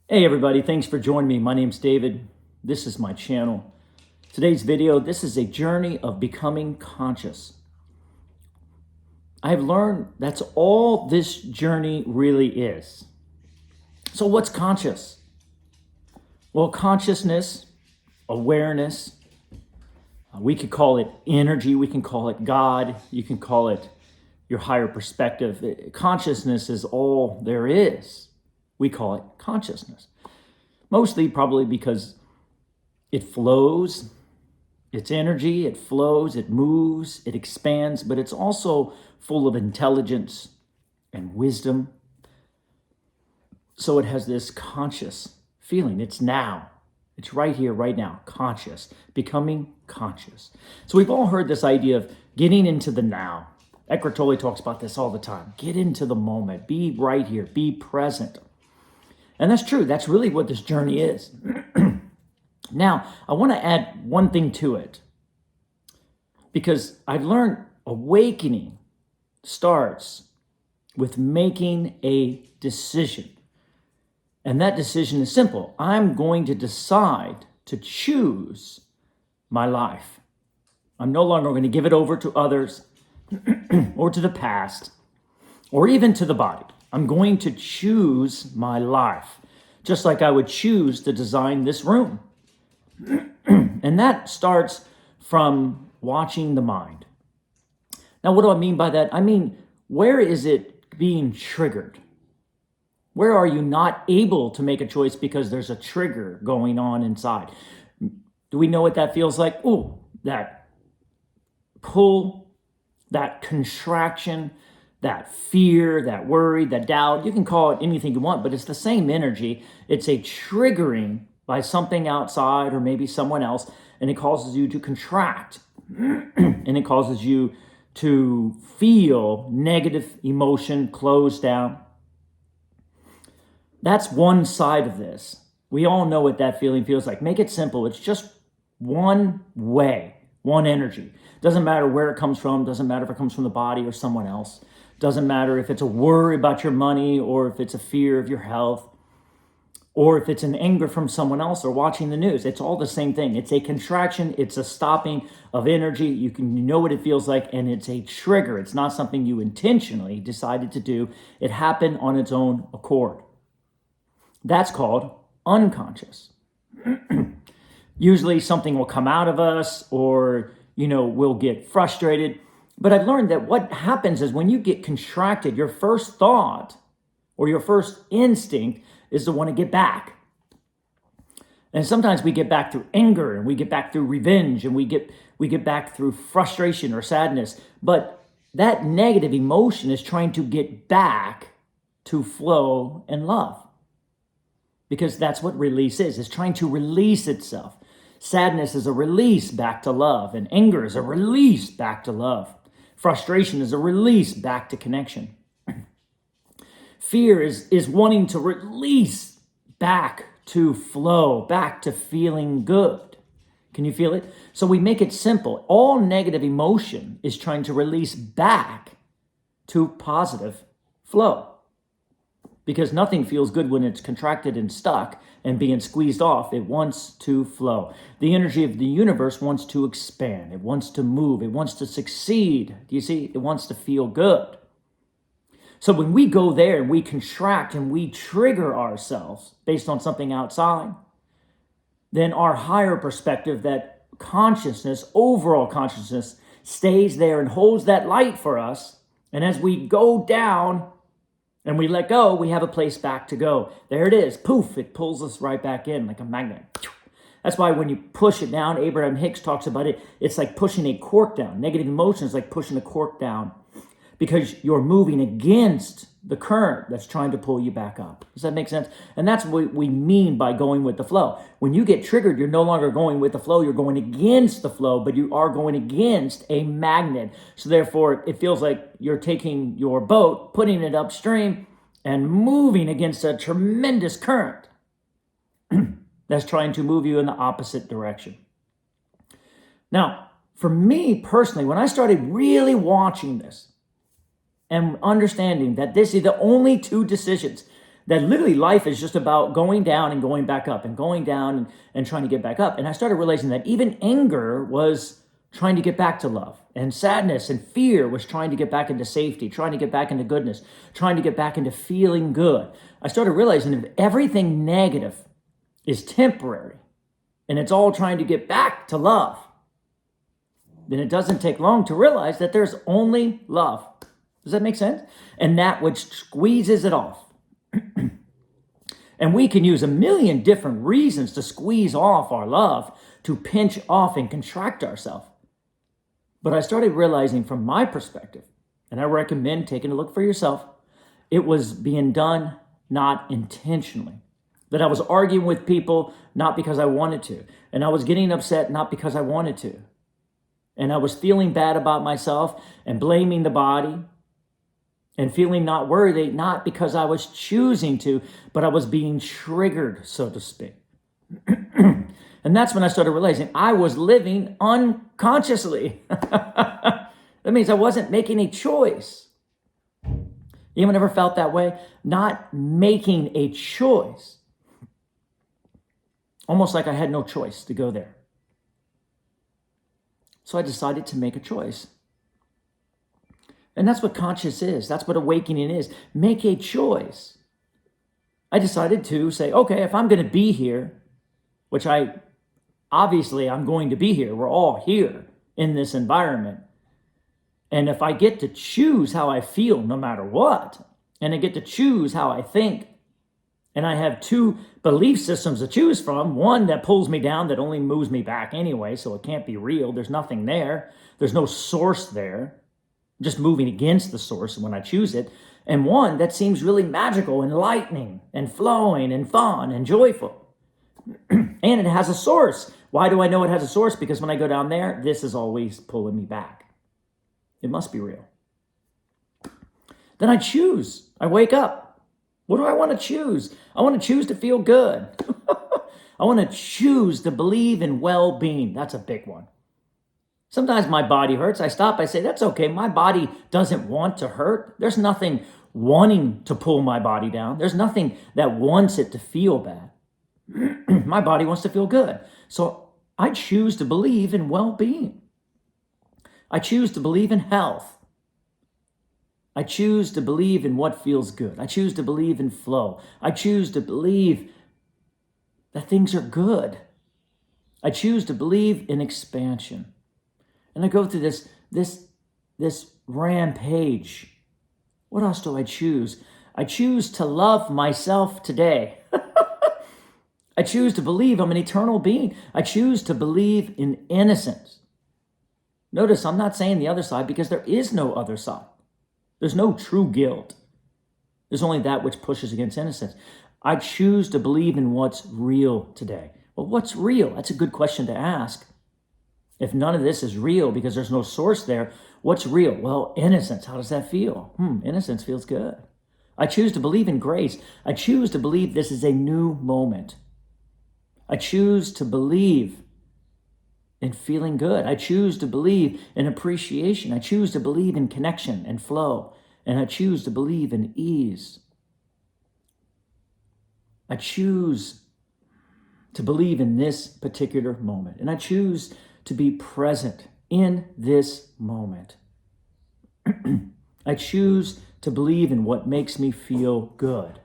Hey everybody, thanks for joining me. My name's David. This is my channel. Today's video, this is a journey of becoming conscious. I've learned that's all this journey really is. So what's conscious? Well, consciousness, awareness, we could call it energy, we can call it God, you can call it your higher perspective. Consciousness is all there is. We call it consciousness. Mostly probably because it flows, it's energy, it flows, it moves, it expands, but it's also full of intelligence and wisdom. So it has this conscious feeling. It's now. It's right here, right now, conscious, becoming conscious. So we've all heard this idea of getting into the now. Eckhart Tolle talks about this all the time. Get into the moment, be right here, be present. And that's true. That's really what this journey is. Now, I want to add one thing to it because I've learned awakening starts with making a decision. And that decision is simple. I'm going to decide to choose my life. I'm no longer going to give it over to others or to the past or even to the body. I'm going to choose my life, just like I would choose to design this room. And that starts from watching the mind. Now, what do I mean by that? I mean, where is it being triggered? Where are you not able to make a choice because there's a trigger going on inside? Do we know what that feels like? Oh, that pull, that contraction, that fear, that worry, that doubt. You can call it anything you want, but it's the same energy. It's a triggering by something outside or maybe someone else, and it causes you to contract and it causes you to feel negative emotion, close down. That's one side of this. We all know what that feeling feels like. Make it simple. It's just one way, one energy. Doesn't matter where it comes from. Doesn't matter if it comes from the body or someone else. Doesn't matter if it's a worry about your money or if it's a fear of your health or if it's an anger from someone else or watching the news. It's all the same thing. It's a contraction. It's a stopping of energy. You know what it feels like, and it's a trigger. It's not something you intentionally decided to do. It happened on its own accord. That's called unconscious. Usually something will come out of us or, we'll get frustrated. But I've learned that what happens is when you get contracted, your first thought or your first instinct is to want to get back. And sometimes we get back through anger and we get back through revenge and we get back through frustration or sadness. But that negative emotion is trying to get back to flow and love. Because that's what release is. It's trying to release itself. Sadness is a release back to love, and anger is a release back to love. Frustration is a release back to connection. Fear is wanting to release back to flow, back to feeling good. Can you feel it? So we make it simple. All negative emotion is trying to release back to positive flow. Because nothing feels good when it's contracted and stuck and being squeezed off. It wants to flow. The energy of the universe wants to expand. It wants to move. It wants to succeed. Do you see? It wants to feel good. So when we go there and we contract and we trigger ourselves based on something outside, then our higher perspective, that consciousness, overall consciousness, stays there and holds that light for us. And as we go down, and we let go, we have a place back to go. There it is. Poof, it pulls us right back in like a magnet. That's why when you push it down, Abraham Hicks talks about it, it's like pushing a cork down. Negative emotion is like pushing a cork down because you're moving against the current that's trying to pull you back up. Does that make sense? And that's what we mean by going with the flow. When you get triggered, you're no longer going with the flow. You're going against the flow, but you are going against a magnet. So therefore, it feels like you're taking your boat, putting it upstream, and moving against a tremendous current that's trying to move you in the opposite direction. Now, for me personally, when I started really watching this, and understanding that this is the only two decisions. That literally life is just about going down and going back up and going down and trying to get back up. And I started realizing that even anger was trying to get back to love, and sadness and fear was trying to get back into safety, trying to get back into goodness, trying to get back into feeling good. I started realizing if everything negative is temporary and it's all trying to get back to love, then it doesn't take long to realize that there's only love. Does that make sense? And that which squeezes it off. And we can use a million different reasons to squeeze off our love, to pinch off and contract ourselves. But I started realizing from my perspective, and I recommend taking a look for yourself, it was being done not intentionally. That I was arguing with people not because I wanted to. And I was getting upset not because I wanted to. And I was feeling bad about myself and blaming the body and feeling not worthy, not because I was choosing to, but I was being triggered, so to speak. And that's when I started realizing I was living unconsciously. That means I wasn't making a choice. Anyone ever felt that way? Not making a choice. Almost like I had no choice to go there. So I decided to make a choice. And that's what conscious is. That's what awakening is. Make a choice. I decided to say, okay, if I'm going to be here, which I'm going to be here. We're all here in this environment. And if I get to choose how I feel no matter what, and I get to choose how I think, and I have two belief systems to choose from, one that pulls me down, that only moves me back anyway, so it can't be real. There's nothing there. There's no source there. I'm just moving against the source when I choose it. And one that seems really magical, enlightening, and flowing, and fun, and joyful. And it has a source. Why do I know it has a source? Because when I go down there, this is always pulling me back. It must be real. Then I choose. I wake up. What do I want to choose? I want to choose to feel good. I want to choose to believe in well-being. That's a big one. Sometimes my body hurts. I stop. I say, that's okay. My body doesn't want to hurt. There's nothing wanting to pull my body down. There's nothing that wants it to feel bad. My body wants to feel good. So I choose to believe in well-being. I choose to believe in health. I choose to believe in what feels good. I choose to believe in flow. I choose to believe that things are good. I choose to believe in expansion. And I go through this rampage. What else do I choose? I choose to love myself today. I choose to believe I'm an eternal being. I choose to believe in innocence. Notice I'm not saying the other side because there is no other side. There's no true guilt. There's only that which pushes against innocence. I choose to believe in what's real today. Well, what's real? That's a good question to ask. If none of this is real because there's no source there, what's real? Well, innocence. How does that feel? Innocence feels good. I choose to believe in grace. I choose to believe this is a new moment. I choose to believe in feeling good. I choose to believe in appreciation. I choose to believe in connection and flow. And I choose to believe in ease. I choose to believe in this particular moment. And I choose to be present in this moment. I choose to believe in what makes me feel good.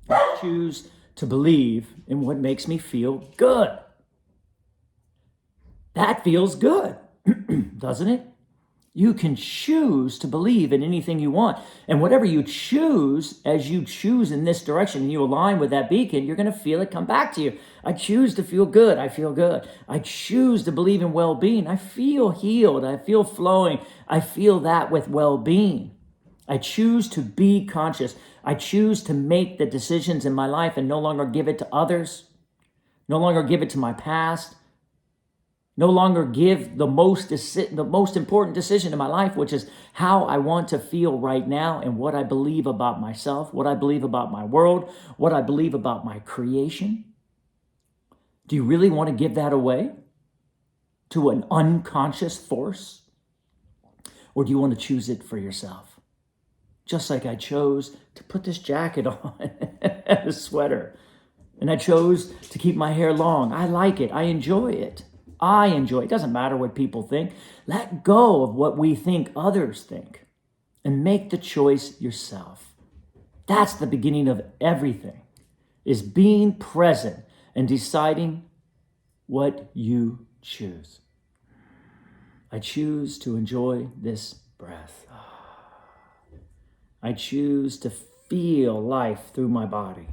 I choose to believe in what makes me feel good. That feels good, doesn't it? You can choose to believe in anything you want. And whatever you choose, as you choose in this direction and you align with that beacon, you're going to feel it come back to you. I choose to feel good. I feel good. I choose to believe in well-being. I feel healed. I feel flowing. I feel that with well-being. I choose to be conscious. I choose to make the decisions in my life and no longer give it to others, no longer give it to my past, no longer give the most important decision in my life, which is how I want to feel right now and what I believe about myself, what I believe about my world, what I believe about my creation. Do you really want to give that away to an unconscious force? Or do you want to choose it for yourself? Just like I chose to put this jacket on, a sweater. And I chose to keep my hair long. I like it. I enjoy it. I enjoy it. It doesn't matter what people think. Let go of what we think others think and make the choice yourself. That's the beginning of everything, is being present and deciding what you choose. I choose to enjoy this breath. I choose to feel life through my body.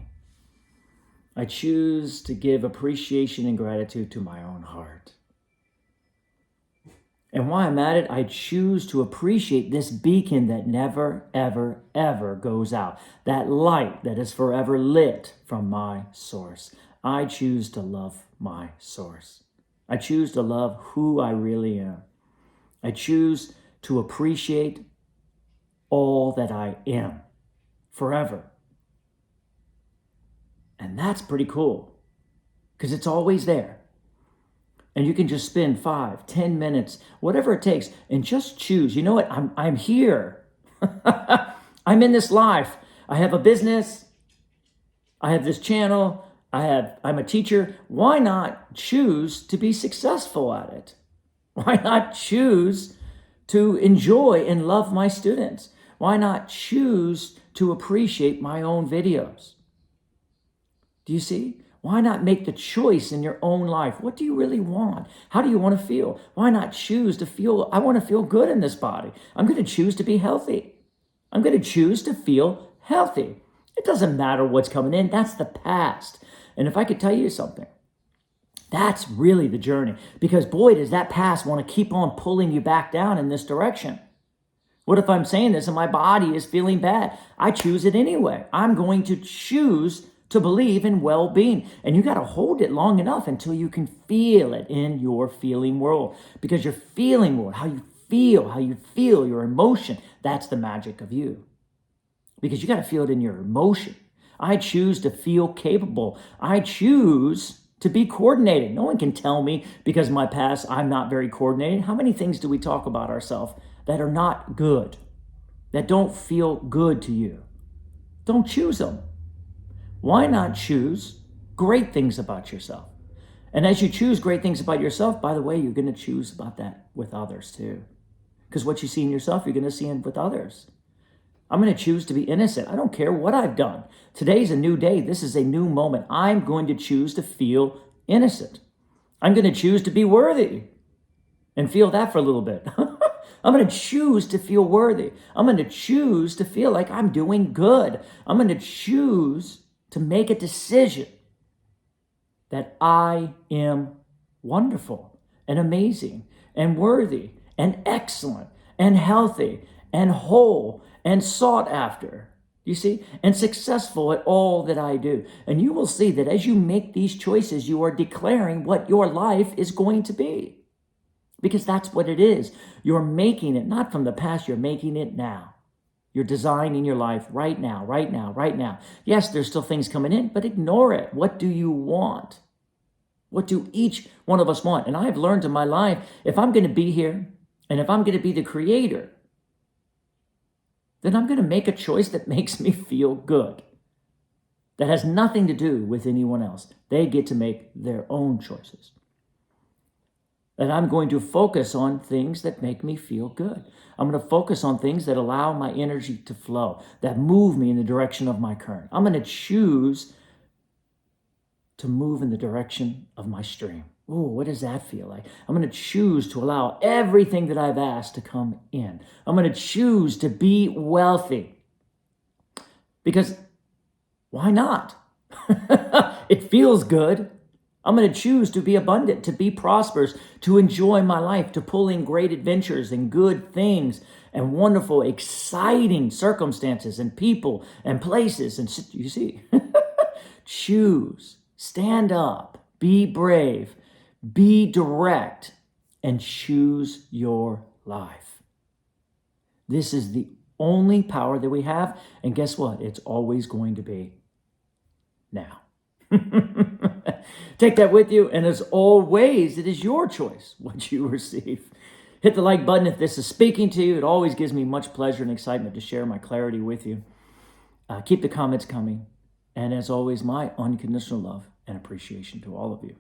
I choose to give appreciation and gratitude to my own heart. And while I'm at it, I choose to appreciate this beacon that never, ever, ever goes out. That light that is forever lit from my source. I choose to love my source. I choose to love who I really am. I choose to appreciate all that I am forever. And that's pretty cool because it's always there. And you can just spend 5, 10 minutes, whatever it takes, and just choose. You know what? I'm here. I'm in this life. I have a business. I have this channel. I'm a teacher. Why not choose to be successful at it? Why not choose to enjoy and love my students? Why not choose to appreciate my own videos? Do you see? Why not make the choice in your own life? What do you really want? How do you want to feel? Why not choose to feel, I want to feel good in this body. I'm going to choose to be healthy. I'm going to choose to feel healthy. It doesn't matter what's coming in. That's the past. And if I could tell you something, that's really the journey. Because boy, does that past want to keep on pulling you back down in this direction. What if I'm saying this and my body is feeling bad? I choose it anyway. I'm going to choose to believe in well-being. And you got to hold it long enough until you can feel it in your feeling world. Because your feeling world, how you feel your emotion, that's the magic of you. Because you got to feel it in your emotion. I choose to feel capable. I choose to be coordinated. No one can tell me because of my past I'm not very coordinated. How many things do we talk about ourselves that are not good, that don't feel good to you? Don't choose them. Why not choose great things about yourself? And as you choose great things about yourself, by the way, you're going to choose about that with others too. Because what you see in yourself, you're going to see in with others. I'm going to choose to be innocent. I don't care what I've done. Today's a new day. This is a new moment. I'm going to choose to feel innocent. I'm going to choose to be worthy and feel that for a little bit. I'm going to choose to feel worthy. I'm going to choose to feel like I'm doing good. I'm going to choose to make a decision that I am wonderful and amazing and worthy and excellent and healthy and whole and sought after, you see, and successful at all that I do. And you will see that as you make these choices, you are declaring what your life is going to be. Because that's what it is. You're making it, not from the past, you're making it now. You're designing your life right now, right now, right now. Yes, there's still things coming in, but ignore it. What do you want? What do each one of us want? And I've learned in my life, if I'm going to be here and if I'm going to be the creator, then I'm going to make a choice that makes me feel good. That has nothing to do with anyone else. They get to make their own choices. And I'm going to focus on things that make me feel good. I'm going to focus on things that allow my energy to flow, that move me in the direction of my current. I'm going to choose to move in the direction of my stream. Oh, what does that feel like? I'm going to choose to allow everything that I've asked to come in. I'm going to choose to be wealthy. Because why not? It feels good. I'm going to choose to be abundant, to be prosperous, to enjoy my life, to pull in great adventures and good things and wonderful, exciting circumstances and people and places. And you see, choose, stand up, be brave, be direct, and choose your life. This is the only power that we have. And guess what? It's always going to be now. Take that with you. And as always, it is your choice what you receive. Hit the like button if this is speaking to you. It always gives me much pleasure and excitement to share my clarity with you. Keep the comments coming. And as always, my unconditional love and appreciation to all of you.